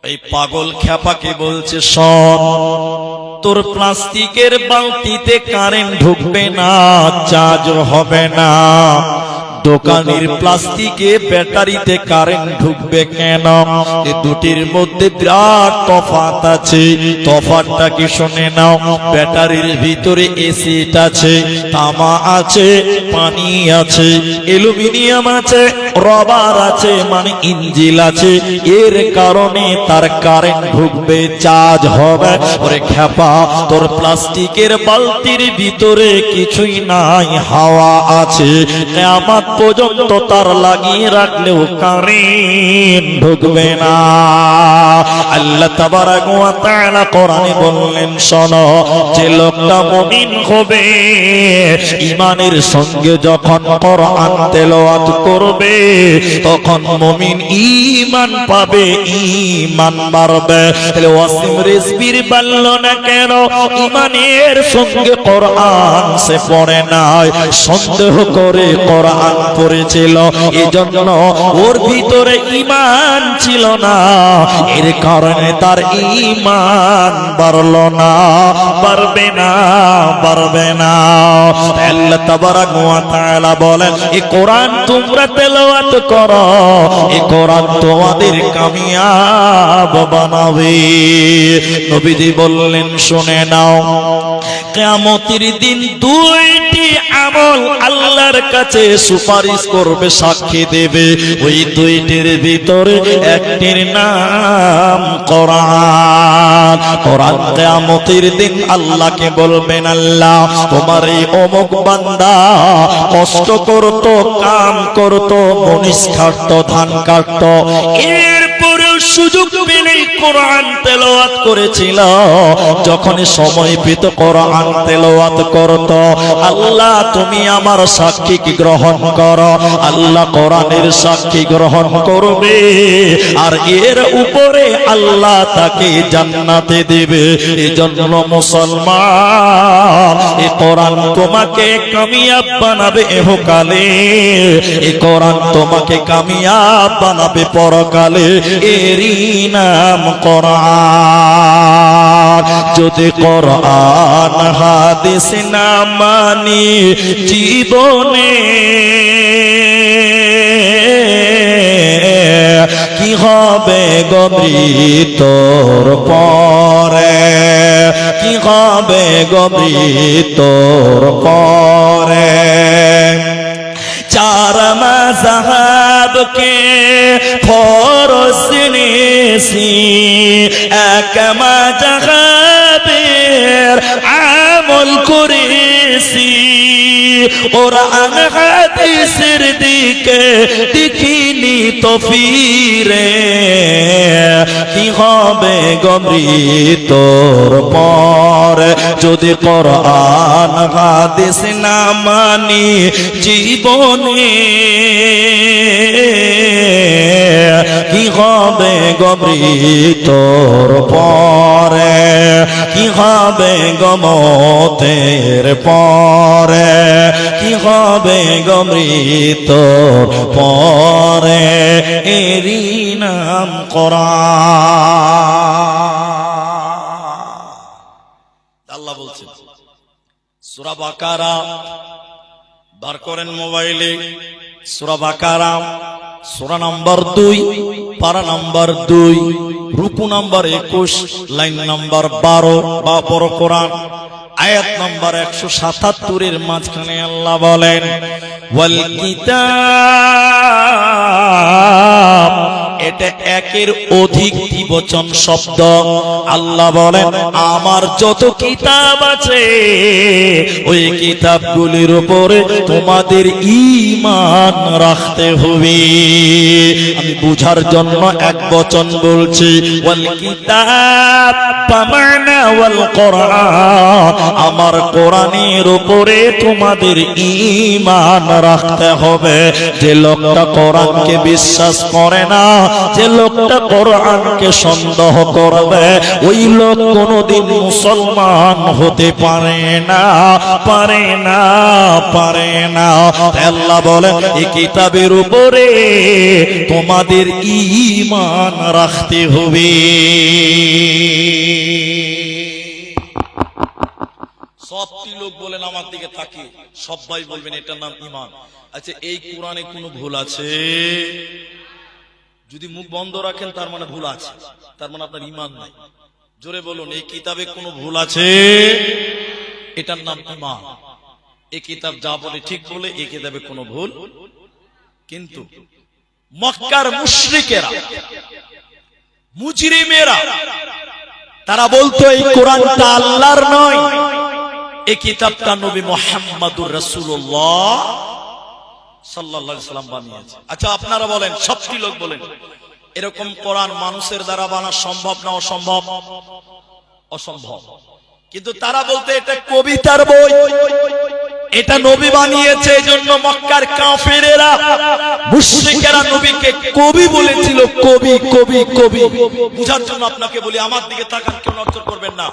এই পাগল খ্যাপাকে বলছে, শোন, তোর প্লাস্টিকের বালতিতে কারেন্ট ঢুকবে না, চার্জ হবে না। দোকানের প্লাস্টিকে ব্যাটারিতে কারেন্ট ঢুকবে কেন? এই দুটির মধ্যে বিরাট তফাৎ আছে। তফাৎটা কি শুনে নাও। ব্যাটারির ভিতরে এসিড আছে, তামা আছে, পানি আছে, অ্যালুমিনিয়াম আছে, রবার আছে, মানে ইঞ্জিল আছে। এর কারণে তার কারেন্ট ঢুকবে, চার্জ হবে। ওরে খ্যাপা, তোর প্লাস্টিকের বালতির ভিতরে কিছুই নাই, হাওয়া আছে। কিয়ামত পর্যন্ত তার লাগিয়ে রাখলেও কারেন্ট ঢুকবে না। আল্লাহ তাবারাক ওয়া তাআলা কোরআনে বললেন, শোনো, যে লোকটা মুমিন হবে, ঈমানের সঙ্গে যখন কোরআন তেলাওয়াত করবে, তখন মুমিন ঈমান পাবে, ঈমান বাড়বে। তাহলে ওয়াসিম রিজভির বলল না কেন? ঈমানের সঙ্গে কোরআন সে পড়ে নাই, সন্দেহ করে কোরআন পড়েছিল, এজন্য ওর ভিতরে ঈমান ছিল না। এর কারণে তার ঈমান বাড়লো না, বাড়বে না, বাড়বে না। আল্লাহ তাবারাক ওয়া তাআলা বলেন, এই কোরআন তোমরা তেলাওয়াত করো, এই কোরআন তোমাদের কামিয়াব বানাবে। নবীজি বললেন, শুনে নাও, কিয়ামতের দিন দুইটি আমল আল্লাহর কাছে সুপারিশ করবে, সাক্ষী দেবে। ওই দুইটির ভিতরে একটির নাম কোরআন। কোরআন কিয়ামতের দিন আল্লাহকে বলবেন, আল্লাহ, তোমার এই অমুক বান্দা কষ্ট করতো, কাম করতো, মনীষ কাটতো, ধান কাটতো, এরপরেও সুযোগ পেলেই কোরআন তেলাওয়াত করেছিল। যখন সময় পেত কোরআন তেলাওয়াত করত। আল্লাহ, তুমি আমার সাক্ষী গ্রহণ করো। আল্লাহ কোরআনের সাক্ষী গ্রহণ করবে, আর এর উপরে আল্লাহ তাকে জান্নাতে দেবে। এজন্য মুসলমান, এই কোরআন তোমাকে কামিয়াব বানাবে ইহকালে, এই কোরআন তোমাকে কামিয়াব বানাবে পরকালে। এরই নাম কোরআন। যদি কোরআন হাদিস না মানি জীবনে, কি হবে গবরি তোর পরে, কি হবে গবরি তোর পরে। চার মাযহাব কে ফরজ নেছি, এক মাযহাবের আমল করেছি। কোরআন হাদিসের দিকে দেখিনি তো ফিরে, কি হবে গবরি তোর পরে। যদি কোরআন হাদিস না মানি জীবনে, কি হবে গবরি তোর পরে, কি হবে গমতের পরে, কি হবে গবরি তোর পরে। এরই নাম কোরআন। আল্লাহ বলছেন সূরা বাকারা, বার করেন মোবাইলে, সূরা বাকারা, সূরা নাম্বার 2, পারা নাম্বার 2, রুকু নাম্বার 21, লাইন নাম্বার 12 বা বড় কোরআন আয়াত নাম্বার 177 এর মাঝখানে আল্লাহ বলেন, ওয়াল কিতাব। এটা একের অধিক দ্বিবচন শব্দ। আল্লাহ বলেন, আমার যত কিতাব আছে ওই কিতাবগুলির উপরে তোমাদের ঈমান রাখতে হবে। আমি বুঝার জন্য এক বচন বলছি, ওয়াল কিতাব পামানা ওয়াল কোরআন। আমার কোরআনের উপরে তোমাদের ঈমান রাখতে হবে। যে লোকটা কোরআনকে বিশ্বাস করে না, যে লোকটা কোরআনকে সন্দেহ করবে ওই লোক কোনোদিন মুসলমান হতে পারে না, পারে না, পারে না। আল্লাহ বলেন এই কিতাবের উপরে তোমাদের ঈমান রাখতে হবে। সবটি লোক বলেন আমার দিকে তাকিয়ে, সবাই বলবেন এটার নাম ঈমান। আচ্ছা, এই কোরআনে কোনো ভুল আছে? যদি মুখ বন্ধ রাখেন তার মানে ভুল আছে, তার মানে আপনার ঈমান নাই। জোরে বলুন, এই কিতাবে কোনো ভুল আছে? এটার নাম ঈমান। এই কিতাব যা বলে ঠিক বলে, এই কিতাবে কোনো ভুল। কিন্তু মক্কার মুশরিকেরা, মুজরিমেরা, তারা বলতো এই কোরআনটা আল্লাহর নয়, এই কিতাবটা নবী মুহাম্মদুর রাসূলুল্লাহ সাল্লাল্লাহু আলাইহি সাল্লাম বানিয়েছে। আচ্ছা আপনারা বলেন, সবটি লোক বলেন, এরকম কোরআন মানুষের দ্বারা বানানো সম্ভব না অসম্ভব? অসম্ভব। কিন্তু তারা বলতে এটা কবিতার বই, এটা নবী বানিয়েছে। এজন্য মক্কার কাফেরেরা, মুশরিকেরা নবীকে কবি বলেছিল। কবি, কবি, কবি। বুঝার জন্য আপনাকে বলি, আমার দিকে তাকান, কেউ নজর করবেন না।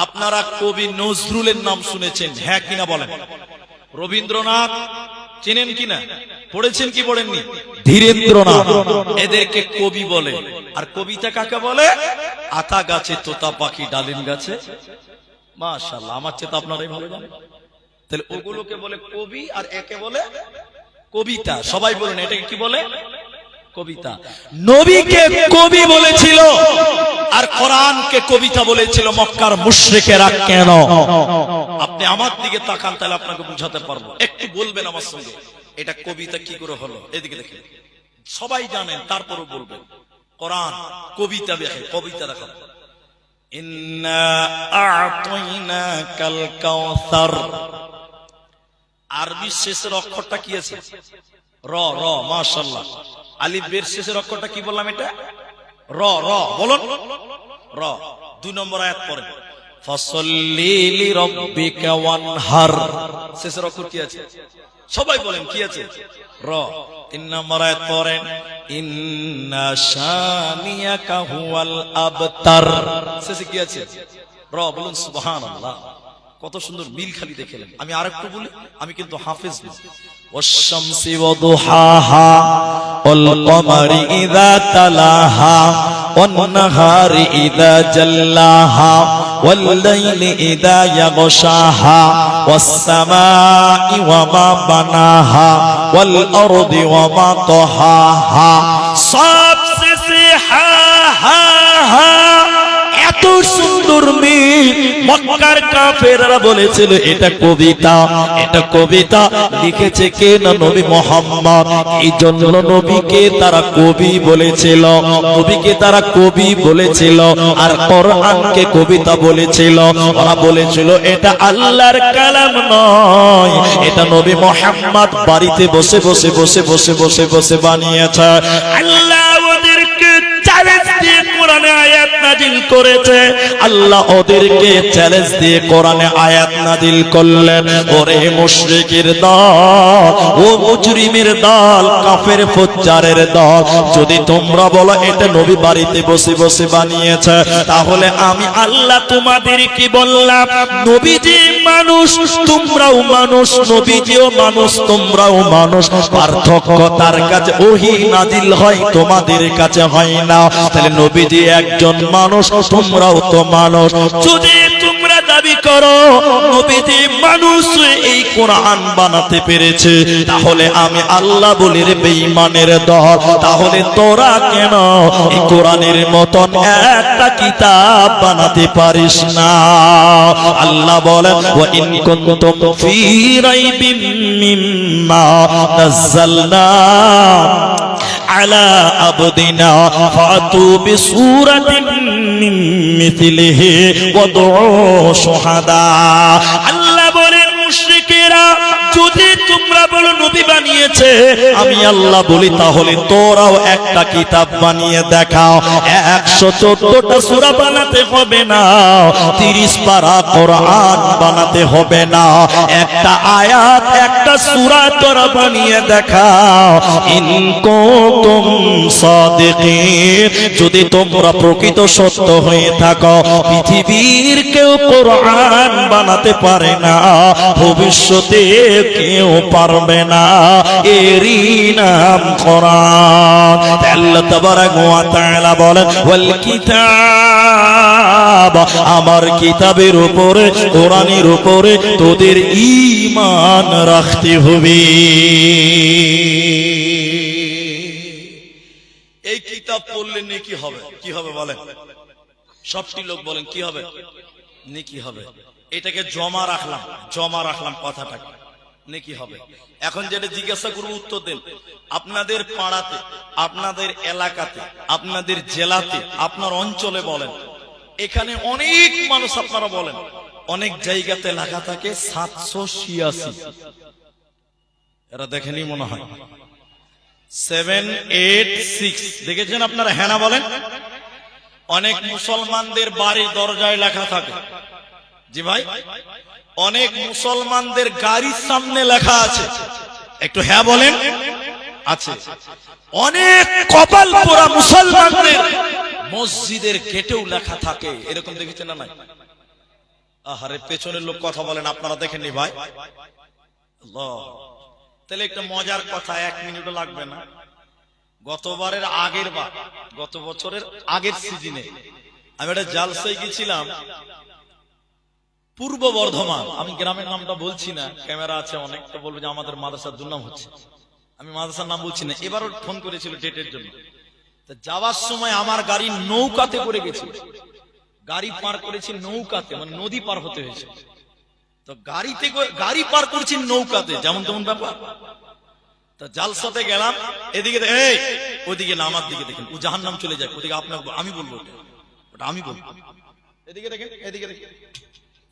আপনারা কবি নজরুলের নাম শুনেছেন, হ্যাঁ কিনা বলেন? রবীন্দ্রনাথ চেনেন কিনা? পড়েছেন কি পড়েননি? ধীরেন্দ্রনাথ, এদেরকে কবি বলে। আর কবিতা কাকে বলে? আতা গাছে তোতা পাখি ডালিম গাছে। মাশাআল্লাহ, আমার চেয়ে তো আপনারাই ভালো জানেন। তাহলে ওগুলোকে বলে কবি, আর একে বলে কবিতা। সবাই বলুন এটাকে কি বলে? কবিতা। নবীকে কবি বলেছিল আর কোরআনকে কবিতা বলেছিল মক্কার মুশরিকেরা। কেন? আপনি আমার দিকে তাকান, তাহলে আপনাকে বুঝাতে পারবো। একটু বলবেন আমার সঙ্গে, এটা কবিতা কি করে হলো? এদিকে দেখেন, সবাই জানেন, তারপরও বলবেন কোরআন কবিতা দেখে, কবিতা দেখা। ইন্না আ'তাইনাকাল কাউসার। আরবি শেষের অক্ষরটা কি আছে? র। র, মাশাআল্লাহ। আলিফ বের শেষের অক্ষরটা কি বললাম? এটা র। র বলুন, র। 2 নম্বর আয়াত পড়েন, ফাসাল্লি লিরাব্বিকা ওয়ানহার। শেষের অক্ষর কি আছে? সবাই বলেন কি আছে? র। 3 নম্বর আয়াত পড়েন, ইন্না শানিয়াকা হুয়াল আবতার। শেষে কি আছে? র। বলুন সুবহানাল্লাহ। কত সুন্দর মিল খালি দেখলেন। আমি আরেকটু বলি, আমি কিন্তু হাফেজ না। ওয়াশ-শামসি ওয়া দুহাহা ওয়াল কমারি ইযা তালাহা ওয়ান নাহারি ইযা জাল্লাহা ওয়াল লাইলি ইযা ইয়াগশাহা ওয়াস সামাই ওয়া মা বানাহা ওয়াল আরদি ওয়া মা তাহাহা। সবশেষে হা হা হা। এত সুন্দর মিল। মক্কার কাফেররা বলেছিল এটা কবিতা। এটা কবিতা লিখেছে কে? না নবী মুহাম্মদ। এই জন্য নবীকে তারা কবি বলেছিল, নবীকে তারা কবি বলেছিল, আর কোরআনকে কবিতা বলেছিল। ওরা বলেছিল এটা আল্লাহর কালাম নয়, এটা নবী মুহাম্মদ বাড়িতে বসে বসে বসে বসে বসে বসে বানিয়েছে। আল্লাহ ওদেরকে চ্যালেঞ্জ দিয়ে কোরআনে আয়াত নাজিল করেছে। আল্লাহ ওদেরকে চ্যালেঞ্জ দিয়ে কোরআনে আয়াত নাজিল করলেন, ওরে মুশরিকের দল, ও মুজরিমের দল, কাফের ফুজ্জারের দল, যদি তোমরা বলো এটা নবী বাড়িতে বসে বসে বানিয়েছে, তাহলে আমি আল্লাহ তোমাদেরকে বললাম নবীজি মানুষ, তোমরাও মানুষ, নবীজিও মানুষ, তোমরাও মানুষ। পার্থক্য তার কাছে ওহী নাজিল হয়, তোমাদের কাছে হয় না। তাহলে নবীজি একজন মানুষ, তোমরাও তো মানুষ। যদি তোমরা দাবি করো নবীজি মানুষ এই কোরআন বানাতে পেরেছে, তাহলে আমি আল্লাহ বলি রে বেঈমানের দল, তাহলে তোরা কেন এই কোরআনের মতন একটা কিতাব বানাতে পারিস না? আল্লাহ বলেন ওয়া ইন কুনতুম ফি রাইবিন মিম্মা নাযালনা আলা আবদিনা ফাতু বিসূরাতিন মিন মিথলিহি ওয়াদউ শুহাদা। আল্লাহ বলেন মুশরিকেরা যদি তোমরা বড় নবী বানিয়েছে, আমি আল্লাহ বলি তাহলে তোরাও একটা কিতাব বানিয়ে দেখাও। 114টা সূরা বানাতে হবে না, 30 পারা কোরআন বানাতে হবে না, একটা আয়াত একটা সূরা তোরা বানিয়ে দেখাও। ইন কুনতুম সাদিকিন, যদি তোমরা প্রকৃত সত্য হয়ে থাকো। পৃথিবীর কেউ কোরআন বানাতে পারে না, ভবিষ্যতে কেউ পারবে না, এরই নাম কোরআন। আল্লাহ তাবারাক ওয়া তাআলা বলেন ওয়াল কিতাব, আমার কিতাবের উপরে কোরআনের উপরে তোদের ঈমান রাখতে হবে। এই কিতাব পড়লে নেকি হবে। কি হবে বলেন? সবটি লোক বলেন কি হবে? নেকি হবে। এটাকে জমা রাখলাম কথাটাকে, নেকি হবে। এখন যেটা জিজ্ঞাসা করবো উত্তর দেন। আপনাদের পাড়াতে, আপনাদের এলাকাতে, আপনাদের জেলাতে, আপনার অঞ্চলে বলেন, এখানে অনেক মানুষ আপনারা বলেন, অনেক জায়গাতে লেখা থাকে 786। এরা দেখেনি মনে হয় 786 দেখেছেন আপনারা? হ্যাঁ না বলেন? অনেক মুসলমানদের বাড়ির দরজায় লেখা থাকে। জি ভাই, অনেক মুসলমানদের গাড়ির সামনে লেখা আছে। একটু হ্যাঁ বলেন। আছে। অনেক কপাল পোড়া মুসলমানদের মসজিদের গেটেও লেখা থাকে। এরকম দেখেছেন না? নাই? আহারে, পেছনের লোক কথা বলেন, আপনারা দেখেননি ভাই? আল্লাহ। তাহলে একটা মজার কথা, 1 মিনিটও লাগবে না। গত বছরের আগের সিজনে আমি একটা জালসায় গেছিলাম পূর্ব বর্ধমান। আমি গ্রামের নামটা বলছি না, ক্যামেরা আছে অনেক, তো বলবো যে আমাদের মাদ্রাসার দুর্নাম হচ্ছে। আমি মাদ্রাসার নাম বলছি না। এবারও ফোন করেছিল ডেটের জন্য। যাওয়ার সময় আমার গাড়ি নৌকাতে করে গেছে, গাড়ি পার করেছি নৌকাতে, মানে নদী পার হতে হয়েছে। তো গাড়ি পার করছি নৌকাতে, যেমন তেমন ব্যাপার। তা জালসাতে গেলাম, এদিকে ওদিকে না, আমার দিকে দেখেন, ও জাহান্নাম চলে যায়। ওদিকে আপনার, আমি বলবো ওটা আমি বলবো। এদিকে দেখেন, এদিকে দেখেন।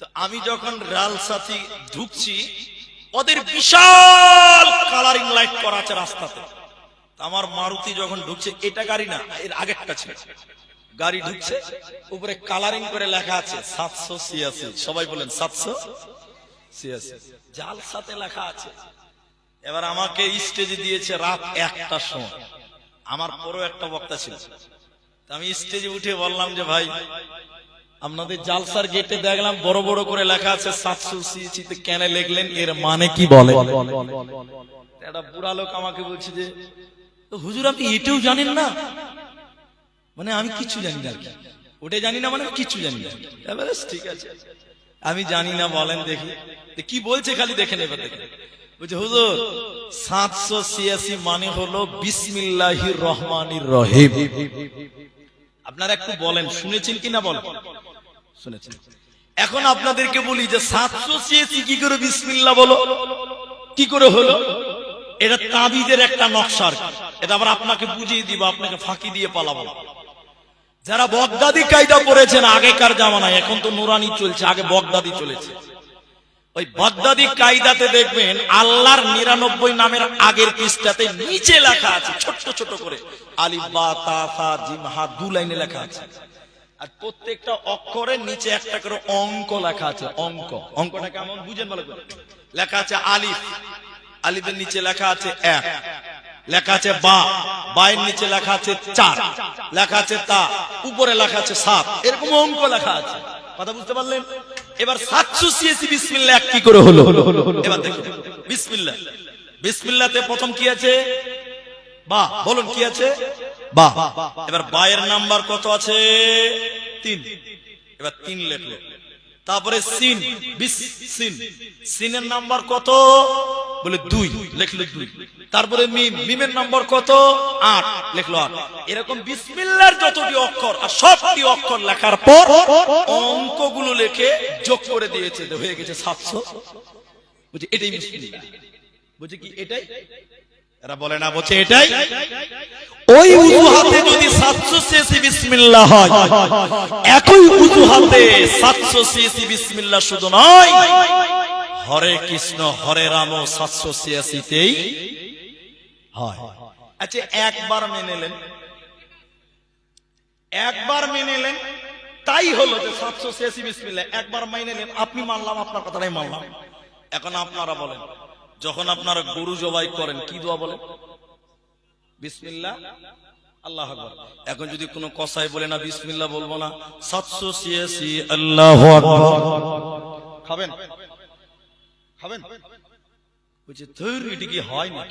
তো আমি যখন জালসাতে ঢুকছি, ওদের বিশাল কালারিং লাইট করা আছে রাস্তাতে। আমার মারুতি যখন ঢুকছে, এটা গাড়ি না, এর আগেরটা ছিল, গাড়ি ঢুকছে, উপরে কালারিং করে লেখা আছে 786। সবাই বলেন 786, জালসাতে লেখা আছে। এবার আমাকে স্টেজে দিয়েছে রাত 1টার সময়। আমার পরও একটা বক্তা ছিল। আমি স্টেজে উঠে বললাম যে ভাই, আপনাদের জালসার গেটে দেখলাম বড় বড় করে লেখা আছে 786, কেন লিখলেন, এর মানে কি বলে? একটা বুড়া লোক আমাকে বলছে যে হুজুর আপনি এটাও জানেন না? মানে আমি কিছু জানি না, ওটা জানি না, মানে কিছু জানি না। এবারে ঠিক আছে, আমি জানি না, বলেন দেখি কি বলছে, খালি দেখেন। এবার দেখেন, বলছে হুজুর 786 মানে হলো বিসমিল্লাহির রহমানির রহিম। আপনারা একটু বলেন শুনেছেন কিনা, বলেন শুনেছেন? এখন আপনাদেরকে বলি যে 786 কি করে বিসমিল্লাহ বলো, কি করে হলো? এটা তাবিজের একটা নকশার। এটা আবার আপনাকে বুঝিয়ে দিব, আপনাকে ফাঁকি দিয়ে পালাবো। যারা বগদাদি কায়দা পড়েছেন আগেকার জামানায়, এখন তো নুরানি চলছে, আগে বগদাদি চলেছে। ওই বগদাদি কায়দাতে দেখবেন আল্লাহর 99 নামের আগের পৃষ্ঠাতে নিচে লেখা আছে ছোট ছোট করে, আলিফ বা তা সা জিম হা, 2 লাইনে লেখা আছে। আর প্রত্যেকটা অক্ষরের নিচে একটা করে অঙ্ক লেখা আছে। অঙ্কটা কেমন বুঝেন ভালো করে? লেখা আছে আলিফ, আলিফের নিচে লেখা আছে 1, লেখা আছে বা, এর নিচে লেখা আছে 4, লেখা আছে তা, উপরে লেখা আছে 7, এরকম অঙ্ক লেখা আছে। কথা বুঝতে পারলেন? এবার 786 বিসমিল্লাহ কি করে হলো? এবার দেখুন, বিসমিল্লাহতে প্রথম কি আছে? বা। বলুন কি আছে? বা। এবার বা এর নাম্বার কত আছে? 3। এবার 3 লিখলো। তারপরে সিন, সিনের নাম্বার কত? বলে 2, লিখলো 2। তারপরে মিমের নাম্বার কত? 8, লিখলো 8। এরকম বিসমিল্লাহর যতটি অক্ষর আর সবটি অক্ষর লেখার পর অঙ্কগুলো লিখে যোগ করে দিয়েছে, হয়ে গেছে 700। বুঝি এটাই বিসমিল্লাহ। বুঝি কি এটাই? এরা বলে না, বলছে এটাই। ওই উজুহাতে যদি 786 বিসমিল্লাহ হয়, একই উজুহাতে 786 বিসমিল্লাহ শুধু নয়, হরে কৃষ্ণ হরে রাম 786তেই হয়। আচ্ছা একবার মেনে নিলেন তাই হলো যে 786 বিসমিল্লাহ, একবার মেনে নিলেন, আপনি মানলাম, আপনার কথাটাই মানলাম। এখন আপনারা বলেন, যখন আপনারা গরু জবাই করেন কি দোয়া বলেন? বিসমিল্লাহ আল্লাহু আকবার। এখন যদি কোনো কসাই বলে না বিসমিল্লাহ বলবো না, 786 আল্লাহু আকবার, খাবেন বুঝে ধৈর্য, এটা কি হয় না?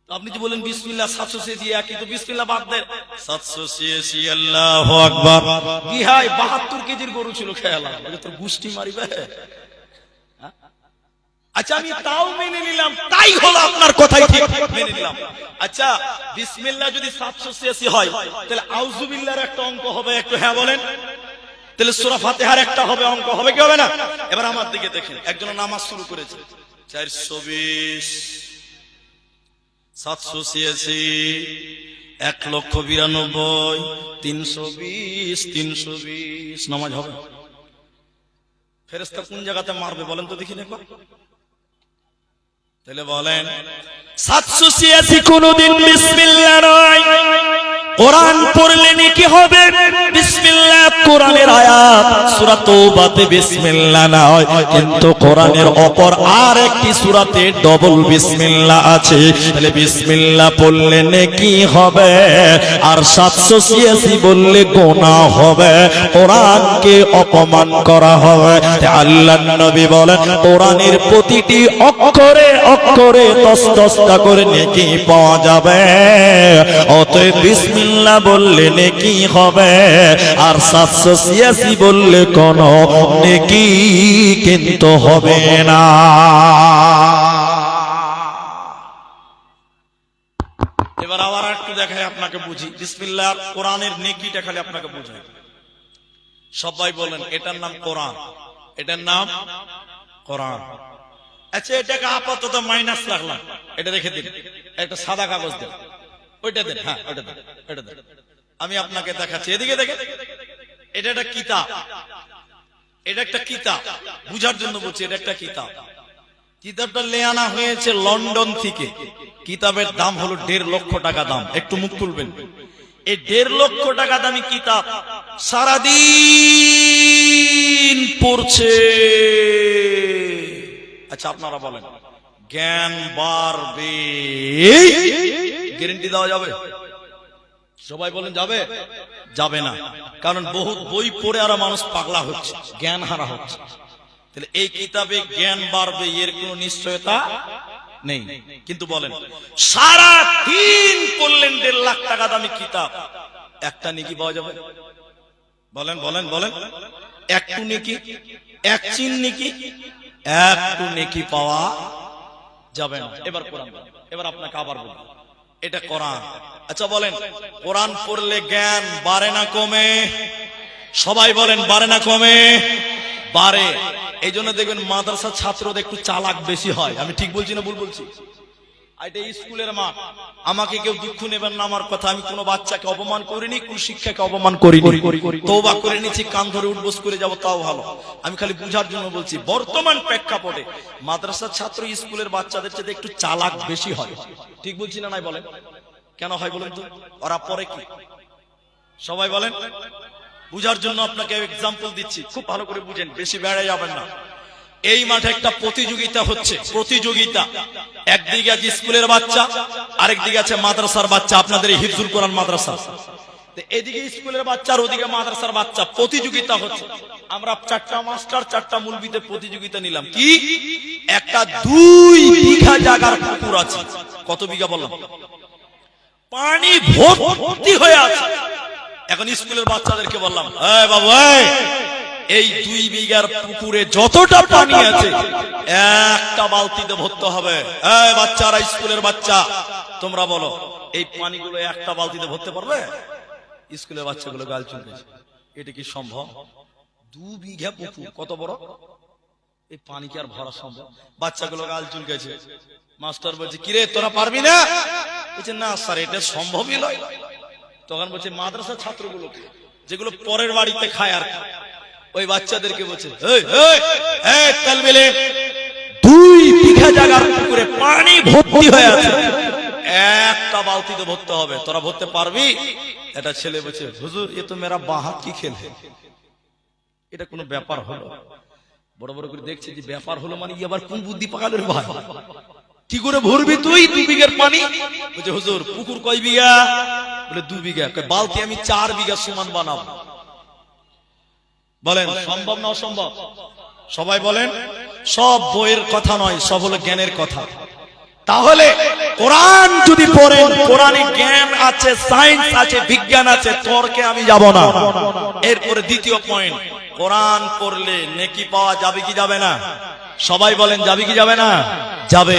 আপনি যে বলেন বিসমিল্লাহ 786 একই, তো বিসমিল্লাহ বাদ দেন, 786 আল্লাহু আকবার কি হয়? 72 কেজির গরু ছিল, খেয়াল তোর গুষ্টি মারিবে। আচ্ছা আমি তাও মেনে নিলাম, তাই হলো আপনার কথাই ঠিক, মেনে নিলাম। আচ্ছা বিসমিল্লাহ যদি 786 হয়, তাহলে আউযুবিল্লাহর একটা অঙ্ক হবে, একটু হ্যাঁ বলেন। তাহলে সূরা ফাতিহার একটা হবে, অঙ্ক হবে কি হবে না? এবার আমার দিকে দেখেন, একজন নামাজ শুরু করেছে 420 786 1,92,000 320 নামাজ হবে। ফেরেশতা কোন জায়গাতে মারবে বলেন তো দেখি একবার। তাহলে বলেন 786 কোনদিন বিসমিল্লাহ নয়। কোরআন পড়লে নাকি হবে বিসমিল্লাহ, কোরআনের আয়াত সূরা তওবাতে বিসমিল্লাহ নয়, কিন্তু কোরআনের অপর আরেকটি সূরাতে ডবল বিসমিল্লাহ আছে। তাহলে বিসমিল্লাহ পড়লে নাকি হবে, আর 786 বললে গুনাহ হবে, কোরআনকে অপমান করা হবে। আল্লাহর নবী বলেন কোরআনের প্রতিটি অক্ষরে অক্ষরে 10 করে নেকি পাওয়া যাবে। অতএব বিসমিল্লাহ বললে নেকি হবে, আর 786 বললে কোনো নেকি কিন্তু হবে না। এবার আবার একটু দেখাই আপনাকে বুঝি, বিসমিল্লাহ কোরআনের নেকিটা খালি আপনাকে বুঝাই। সবাই বলেন এটার নাম কোরআন, এটার নাম কোরআন। আচ্ছা এটাকে আপাতত মাইনাস রাখলাম, এটা রেখে দিন, একটা সাদা কাগজ দেন, ওইটা দেন, হ্যাঁ ওইটা দেন, এটা দেন। আমি আপনাকে দেখাচ্ছি, এদিকে দেখেন, এটা একটা কিতাব, এটা একটা কিতাব, বুঝার জন্য বলছি, এটা একটা কিতাব। কিতাবটা নিয়ে আনা হয়েছে লন্ডন থেকে। কিতাবের দাম হলো 1.5 লক্ষ টাকা দাম। একটু মুখ খুলবেন। এই 1.5 লক্ষ টাকা দামি কিতাব সারাদিন পড়ছে। আচ্ছা আপনারা বলেন জ্ঞান বাড়বে, গ্যারান্টি দেওয়া যাবে? সবাই বলেন যাবে? যাবে না, কারণ বহুত বই পড়ে আর মানুষ পাগলা হচ্ছে, জ্ঞান হারা হচ্ছে। তাহলে এই কিতাবে জ্ঞান বাড়বে এর কোনো নিশ্চয়তা নেই। কিন্তু বলেন সারা দিন পড়লেন 1.5 লাখ টাকা দামি কিতাব, একটা নেকি পাওয়া যাবে? বলেন বলেন বলেন, একটু নেকি, এক চিন নেকি, একটু নেকি পাওয়া যাবে না। এবার কোরআন, এবার আপনাকে আবার বলবো, এটা কোরআন। আচ্ছা বলেন কোরআন পড়লে জ্ঞান বাড়ে না কমে? সবাই বলেন বাড়ে না কমে? বাড়ে। এই জন্য দেখবেন মাদ্রাসার ছাত্রদের একটু চালাক বেশি হয়। আমি ঠিক বলছি না ভুল বলছি? এটা স্কুলের মাঠ, আমাকে কেউ দুঃখ নেবেন না আমার কথা, আমি কোনো বাচ্চাকে অপমান করিনি, কোন শিক্ষাকে অপমান করিনি, তওবা করে নিচ্ছি, কান ধরে উঠবোস করে যাব তাও ভালো। আমি খালি বুঝার জন্য বলছি, বর্তমান প্রেক্ষাপটে মাদ্রাসার ছাত্র স্কুলের বাচ্চাদের চেয়ে একটু চালাক বেশি হয়। ঠিক বলছি না নাই বলেন? কেন হয় বলেন তো? ওরা পরে কি? সবাই বলেন। বুঝার জন্য আপনাকে এক্সাম্পল দিচ্ছি, খুব ভালো করে বুঝেন, বেশি বেড়ে যাবেন না। এই মাঠে একটা প্রতিযোগিতা হচ্ছে, প্রতিযোগিতা। একদিকে আছে স্কুলের বাচ্চা, আরেকদিকে আছে মাদ্রাসার বাচ্চা, আপনাদের হিফজুল কোরআন মাদ্রাসা। এদিকে স্কুলের বাচ্চা আর ওদিকে মাদ্রাসার বাচ্চা, প্রতিযোগিতা হচ্ছে। আমরা 4টা মাস্টার 4টা মুলবিতে প্রতিযোগিতা নিলাম। কি? একটা 2 বিঘা জায়গার পুকুর আছে। কত বিঘা বললাম? পানি ভর্তি হয়ে আছে। এখন স্কুলের বাচ্চাদেরকে বললাম, এই বাবু এই 2 বিঘার পুকুরে যতটা পানি আছে একটা বালতিতে ভরতে হবে। এই বাচ্চারা, স্কুলের বাচ্চা, তোমরা বলো এই পানিগুলো একটা বালতিতে ভরতে পারবে? স্কুলের বাচ্চাগুলো গাল চুলকেছে, এটা কি সম্ভব? 2 বিঘা পুকুর, কত বড়, এই পানি কি আর ভরা সম্ভব? বাচ্চাগুলো গাল চুলকেছে। মাস্টার বলছে কিরে তোরা পারবি না? বলছে না স্যার এটা সম্ভবই নয়। তখন বলছে মাদ্রাসা ছাত্রগুলোকে, যেগুলো পরের বাড়িতে খায় আর ওই বাচ্চাদেরকে বলছে, এই এই এই তালবিলে 2 বিঘা জায়গার পুকুরে পানি ভর্তি হয়ে আছে, একটা বালতিতে ভরতে হবে, তোরা ভরতে পারবি? একটা ছেলে বলছে, হুজুর এ তো মেরা বাহাত কি খেল है। এটা কোনো ব্যাপার হলো? বড় বড় করে দেখছে যে ব্যাপার হলো মানে আবার কোন বুদ্ধি পাকালের ভাই, কি করে ভরবি তুই 2 বিঘার পানি? বলছে হুজুর পুকুর কয় বিঘা? বলে 2 বিঘা। বালতি আমি 4 বিঘা সমান বানাবো। বলেন সম্ভব না অসম্ভব? সবাই বলেন। সব বইয়ের কথা নয়, সব হলো জ্ঞানের কথা। তাহলে কোরআন যদি পড়েন, কোরআনে জ্ঞান আছে, সায়েন্স আছে, বিজ্ঞান আছে, তর্কে আমি যাব না। এরপরে দ্বিতীয় পয়েন্ট, কোরআন পড়লে নেকি পাওয়া যাবে কি যাবে না? সবাই বলেন যাবে কি যাবে না? যাবে।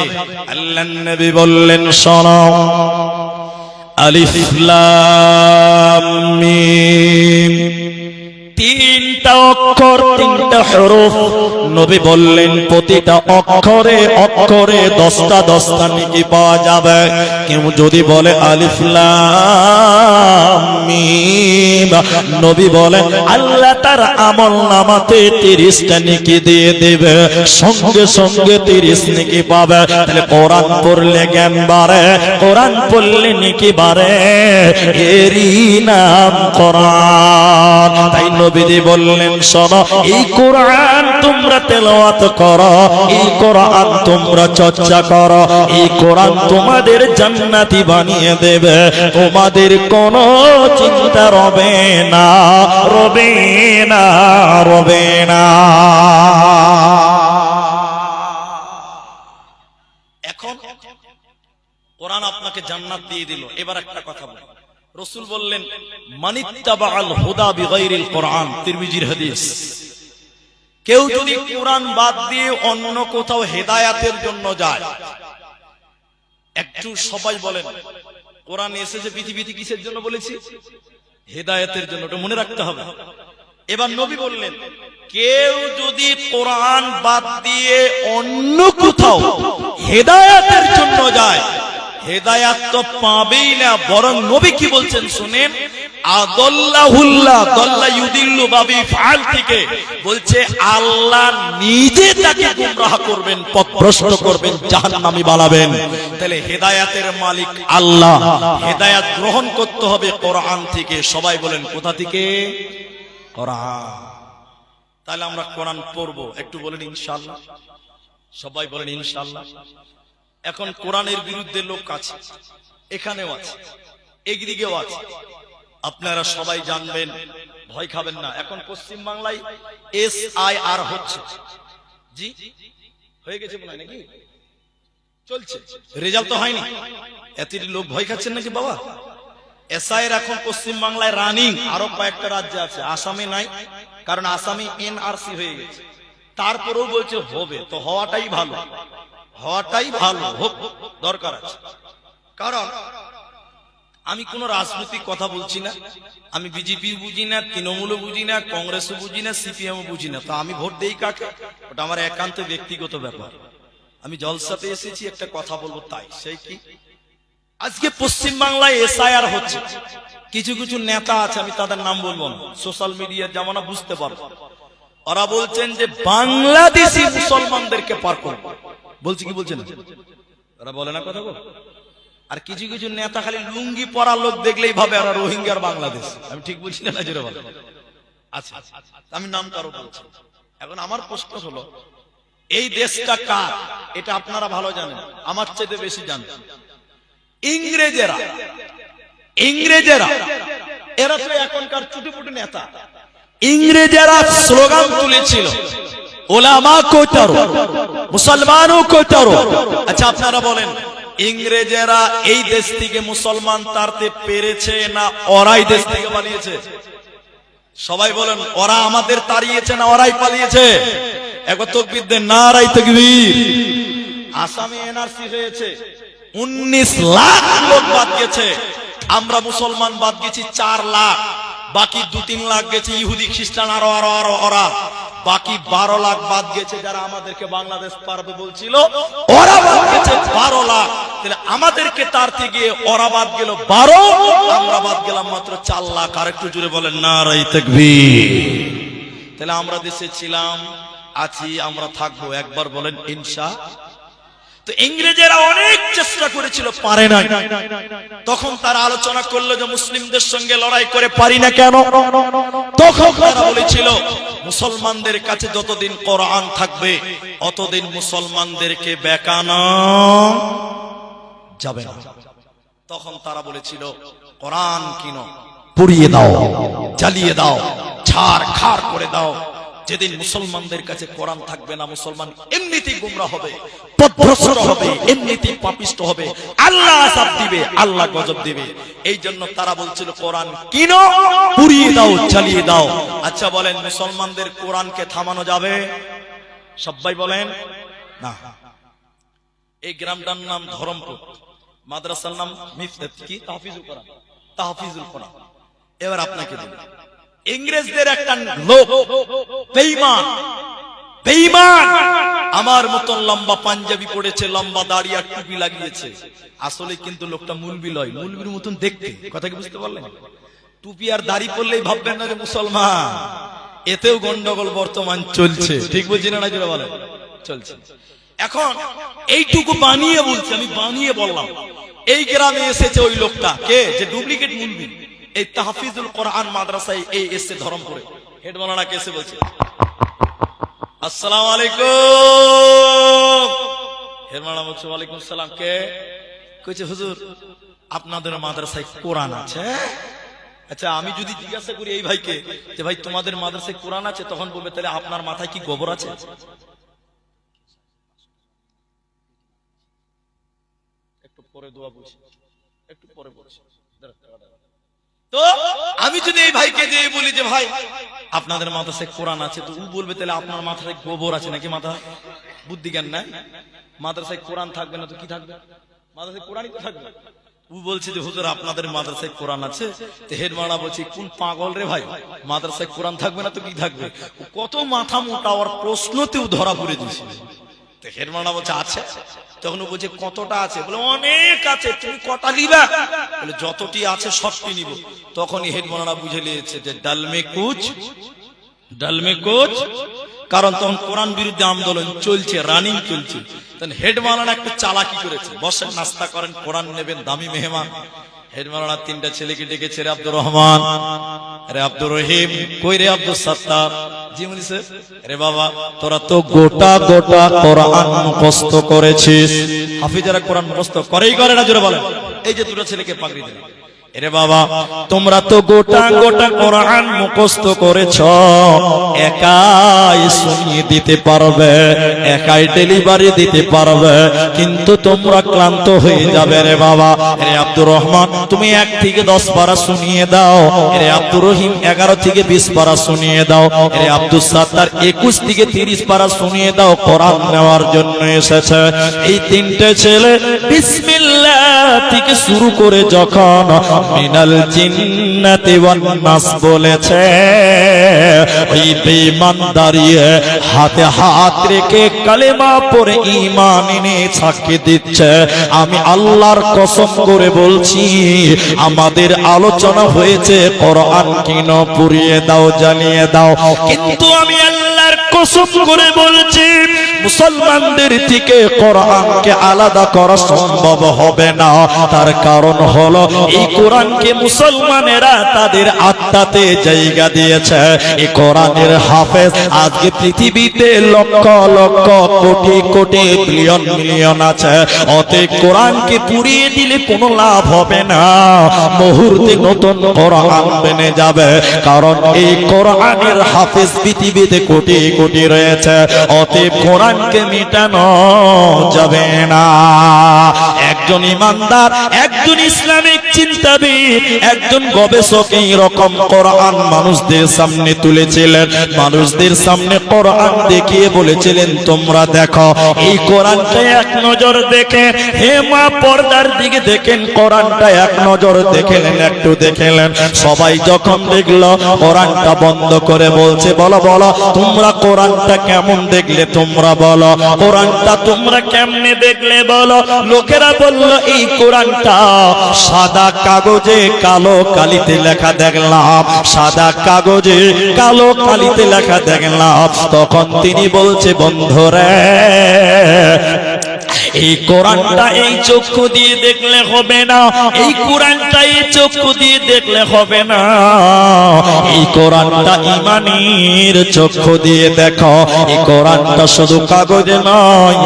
আল্লাহর নবী বললেন শোনো, আলিফ লাম মিম, 3টা অক্ষর 3টা হরফ। নবী বললেন প্রতিটা অক্ষরে অক্ষরে 10টা নেকি পাওয়া যাবে। কেউ যদি বলে আলিফ লাম মিম, নবী বলেন আল্লাহ তার আমলনামাতে 30টা নেকি দিয়ে দেবে, সঙ্গে সঙ্গে 30 নেকি পাবে। তাহলে কোরআন পড়লে জ্ঞান বাড়ে, কোরআন পড়লে নেকি বাড়ে, এরই নাম কোরআন। তাই নবীজি বললেন শোনো, এই কোরআন তোমরা তেলাওয়াত করো, এই কোরআন তোমরা চর্চা করো, এই কোরআন তোমাদের জান্নাতি বানিয়ে দেবে, তোমাদের কোনো চিন্তা রবে না, রবে না, রবে না। এখন কোরআন আপনাকে জান্নাত দিয়ে দিল। এবার একটা কথা বলি, রাসূল বললেন মানিত্তাবাআল হুদা বিগাইরিল কোরআন, তিরমিজির হাদিস, কেউ যদি কোরআন বাদ দিয়ে অন্য কোথাও হেদায়েতের জন্য যায়। একটু সবাই বলেন, কোরআন এসেছে পৃথিবীতে কিসের জন্য বলেছি? হেদায়েতের জন্য, ওটা মনে রাখতে হবে। এবার নবী বললেন কেউ যদি কোরআন বাদ দিয়ে অন্য কোথাও হেদায়েতের জন্য যায়, হেদায়াত তো পাবেই না, বরং নবী কি বলছেন শুনেন, আদাল্লাহুল্লাহ দাল্লা ইউদিল্লু বাবি ফাল থেকে বলছে আল্লাহ নিজে তাকে গোমরাহ করবেন, পথভ্রষ্ট করবেন, জাহান্নামী বানাবেন। তাহলে হেদায়েতের মালিক আল্লাহ, হেদায়েত গ্রহণ করতে হবে কোরআন থেকে। সবাই বলেন কোথা থেকে? কোরআন। তাহলে আমরা কোরআন পড়বো, একটু বলেন ইনশাআল্লাহ। সবাই বলেন ইনশাআল্লাহ। এখন কোরআনের বিরুদ্ধে লোক আছে, এখানেও আছে, একদিকেও আছে, আপনারা সবাই জানবেন, ভয় খাবেন না। এখন পশ্চিম বাংলায় SIR হচ্ছে, জি হয়ে গেছে মনে হয় নাকি, চলছে, রেজাল্ট তো হয়নি, এত লোক ভয় খাচ্ছেন নাকি বাবা? SIR এখন পশ্চিম বাংলায় রানিং, আরো কয়েকটা রাজ্যে আছে, আসামে নাই, কারণ আসামে NRC হয়ে গেছে। তারপরেও বলছে হবে, তো হওয়াটাই ভালো, হওয়াটাই ভালো, হোক, দরকার আছে। কারণ আমি কোন রাজনৈতিক কথা বলছি না, আমি বিজেপি বুঝি না, তৃণমূলও বুঝি না, কংগ্রেসও বুঝি না, CPM ও বুঝি না, তো আমি ভোট দেই কাকে? ওটা আমার একান্ত ব্যক্তিগত ব্যাপার। আমি জলসাতে এসেছি, একটা কথা বলবো তাই। সেই কি, আজকে পশ্চিম বাংলায় SIR হচ্ছে, কিছু কিছু নেতা আছে, আমি তাদের নাম বলবো না, সোশ্যাল মিডিয়ার জামানা, বুঝতে পারবো। ওরা বলছেন যে বাংলাদেশি মুসলমানদেরকে পার করবো, বলছি কি বলছেন? ওরা বলে না কথা বল। আর কিছু কিছু নেতা খালি লুঙ্গি পরা লোক দেখলেই ভাবে ওরা রোহিঙ্গার বাংলাদেশ। আমি ঠিক বলছি না? জোরে বলে। আচ্ছা, আমি নাম কারো বলছি। এখন আমার প্রশ্ন হলো, এই দেশটা কার? এটা আপনারা ভালো জানেন, আমার চেয়ে বেশি জানেন। ইংরেজেরা, ইংরেজেরা এরা তো এখনকার চুটিপুটি নেতা। ইংরেজেরা স্লোগান তুলেছিল, ওলামা কো তারো, মুসলমানও কো তারো। আচ্ছা আপনারা বলেন, ইংরেজেরা এই দেশ থেকে মুসলমান তাড়তে পেরেছে না ওরাই দেশ থেকে পালিয়েছে? সবাই বলেন, ওরা আমাদের তাড়িয়েছে না ওরাই পালিয়েছে? একবার তাকবীর দেন, নারায়ে তাকবীর। আসামে NRC হয়েছে, 19 লাখ লোক বাদ গেছে, আমরা মুসলমান বাদ গেছি 4 লাখ, বাকি 2-3 লাখ গেছে ইহুদি খ্রিস্টান, আরো আরো আরো ওরা, বাকি 12 লাখ বাদ গেছে যারা আমাদেরকে বাংলাদেশ পারবে বলছিল, ওরা বাদ গেছে 12 লাখ। তাহলে আমাদেরকে তারতে গিয়ে ওরা বাদ গেল 12, আমরা বাদ গেলাম মাত্র 4 লাখ। আর একটু জোরে বলেন নারায়ে তাকবীর। তাহলে আমরা দেশে ছিলাম, আছি, আমরা থাকবো, একবার বলেন ইনশাআল্লাহ। তো ইংরেজেরা অনেক চেষ্টা করেছিল, পারে না। তখন তারা আলোচনা করলো যে মুসলিমদের সঙ্গে লড়াই করে পারি না কেন। তখন তারা বলেছিল মুসলমানদের কাছে যতদিন কোরআন থাকবে অতদিন মুসলমানদেরকে বেকানো যাবে না। তখন তারা বলেছিল কোরআন কিনো, পুড়িয়ে দাও, জ্বালিয়ে দাও, ছাড় খাড় করে দাও। যেদিন মুসলমানদের কাছে কোরআন থাকবে না, মুসলমান এমনিতেই গোমরা হবে, পথভ্রষ্ট হবে, এমনিতেই পাপিষ্ট হবে, আল্লাহ আযাব দিবে, আল্লাহ গজব দিবে। এই জন্য তারা বলছিল কোরআন কিনো, পুড়িয়ে দাও, জ্বালিয়ে দাও। আচ্ছা বলেন, মুসলমানদের কোরআনকে থামানো যাবে? সবাই বলেন না। এই গ্রামটার নাম ধরমপুর, মাদ্রাসার নাম কি? তাহফিজুল কোরআন। তাহফিজুল কোরআন। এবার আপনাকে বলি, ইংরেজদের একটা লোক বেঈমান, বেঈমান আমার মতন লম্বা পাঞ্জাবি পড়েছে, লম্বা দাড়ি আর টুপি লাগিয়েছে, আসলে কিন্তু লোকটা মুলবি লয়, মুলবির মতন দেখতে। কথা কি বুঝতে পারলেন? টুপি আর দাড়ি পরলেই ভাববেন না যে মুসলমান। এতেও গন্ডগোল বর্তমান চলছে, ঠিক বলছি না? জোরে বলেন, চলছে। এখন এইটুকু বানিয়ে বলছি, আমি বানিয়ে বললাম। এই গ্রামে এসেছে ওই লোকটা, কে? যে ডুপ্লিকেট মুলবি। এই তাহফিজুল কোরআন মাদ্রাসায় এই এসে ধরমপুরে হেড মাওলানা কে এসে বলছে আসসালামু আলাইকুম। হেড মাওলানা বলছে ওয়ালাইকুম সালাম। কে? কইছে হুজুর আপনাদের মাদ্রাসায় কোরআন আছে? আচ্ছা, আমি যদি জিজ্ঞাসা করি এই ভাইকে যে ভাই তোমাদের মাদ্রাসায় কোরআন আছে, তখন বলবে তাহলে আপনার মাথায় কি গোবর আছে? একটু পরে দোয়া বলছি, একটু পরে বলছি। তো আমি যদি এই ভাইকে দিয়ে বলি যে ভাই আপনাদের মাথায় কোরআন আছে, তো ও বলবে তাহলে আপনার মাথায় গোবর আছে নাকি? মাথা বুদ্ধি জ্ঞান নাই। মাদ্রাসায় কোরআন থাকবে না তো কি থাকবে? মাদ্রাসায় কোরআনই তো থাকবে। ও বলছে যে হুজুর আপনাদের মাদ্রাসায় কোরআন আছে। তো হেড মাওলানা বলছে কোন পাগল রে ভাই, মাদ্রাসায় কোরআন থাকবে না তো কি থাকবে? কত মাথা মোটা, ওর প্রশ্নতেও ধরা পড়ে দিয়েছে। তো হেড মাওলানা বলছে আছে। তখন ও বলছে কতটা আছে? বলে অনেক আছে, তুমি কটা নিবা? বলে যতটি আছে সবটি নিব। তখনই হেড মাওলানা বুঝে নিয়েছে যে ডালমে কুচ, ডালমে কুচ। কারণ তখন কোরআন বিরুদ্ধে আন্দোলন চলছে, রানিং চলছে। তখন হেড মাওলানা একটা চালাকি করেছে, বসেন নাস্তা করেন, কোরআন নেবেন, দামি মেহমান। হেড মাওলানা তিনটা ছেলেকে ডেকেছে, রে আব্দুর রহমান, রে আব্দুর রহিম, কই রে আব্দুল সাত্তার। জি বলি স্যার। রে বাবা তোরা তো গোটা গোটা কোরআন মুখস্থ করেছিস। হাফিজরা কোরআন মুখস্থ করেই করে না, জোরে বলেন। এই যে দুটো ছেলেকে পাগড়ি দিলেন, এরে বাবা তোমরা তো গোটা গোটা কোরআন মুখস্থ করেছ, একাই শুনিয়ে দিতে পারবে, একাই ডেলিভারি দিতে পারবে, কিন্তু তোমরা ক্লান্ত হয়ে যাবে রে বাবা। রে আব্দুর রহমান তুমি 1 থেকে 10 পারা শুনিয়ে দাও। রে আব্দুর রহিম 11 থেকে 20 পারা শুনিয়ে দাও। রে আব্দুল সাত্তার 21 থেকে 30 পারা শুনিয়ে দাও। কোরআন নেওয়ার জন্য এসেছে। এই তিনটে ছেলে বিসমিল্লাহ থেকে শুরু করে যখন মিনাল জিন্নাতি ওয়ান নাস বলেছে, ওই বেঈমান দাঁড়িয়ে হাতে হাত রেখে কালেমা পড়ে ঈমান এনে সাক্ষী দিচ্ছে, আমি আল্লাহর কসম করে বলছি আমাদের আলোচনা হয়েছে কোরআন কিন, পুড়িয়ে দাও, জ্বালিয়ে দাও, কিন্তু আমি আল্লাহর কসম করে বলছি মুসলমানদের থেকে কোরআনকে আলাদা করা সম্ভব হবে না। তার কারণ হলো এই কোরআনকে মুসলমানেরা তাদের আত্মাতে জায়গা দিয়েছে। এই কোরআনের হাফেজ আজকে পৃথিবীতে লক্ষ লক্ষ কোটি কোটি বিলিয়ন মিলিয়ন আছে। অতএব কোরআনকে পুড়িয়ে দিলে কোনো লাভ হবে না, মুহূর্তে নতুন কোরআন বেনে যাবে। কারণ এই কোরআনের হাফেজ পৃথিবীতে কোটি কোটি রয়েছে। অতএব কোরআনকে মিটানো যাবে না। একজন ইমানদার, একজন ইসলামিক চিন্তাবিদ, একজন গবেষক এই রকম কোরআন মানুষদের সামনে তুলেছিলেন। মানুষদের সামনে কোরআন দেখিয়ে বলেছিলেন তোমরা দেখো এই কোরআনটা এক নজর দেখে, হে মা পর্দার দিকে দেখেন, কোরআনটা এক নজর দেখলেন, একটু দেখলেন। সবাই যখন দেখলো কোরআনটা বন্ধ করে বলছে বলো বলো তোমরা কোরআনটা কেমন দেখলে, তোমরা বলো কোরআনটা তোমরা কেমনে দেখলে বলো? লোকেরা বলল এই কোরআনটা সাদা কাগজে কালো কালিতে লেখা দেখলাম, সাদা কাগজে কালো কালিতে লেখা দেখলাম। তখন তিনি বলছে বন্ধুরে, এই কোরআনটা এই চক্ষু দিয়ে দেখলে হবে না, এই কোরআনটা এই চক্ষু দিয়ে দেখলে হবে না, এই কোরআনটা ঈমানের চক্ষু দিয়ে দেখো। এই কোরআনটা শুধু কাগজে নয়,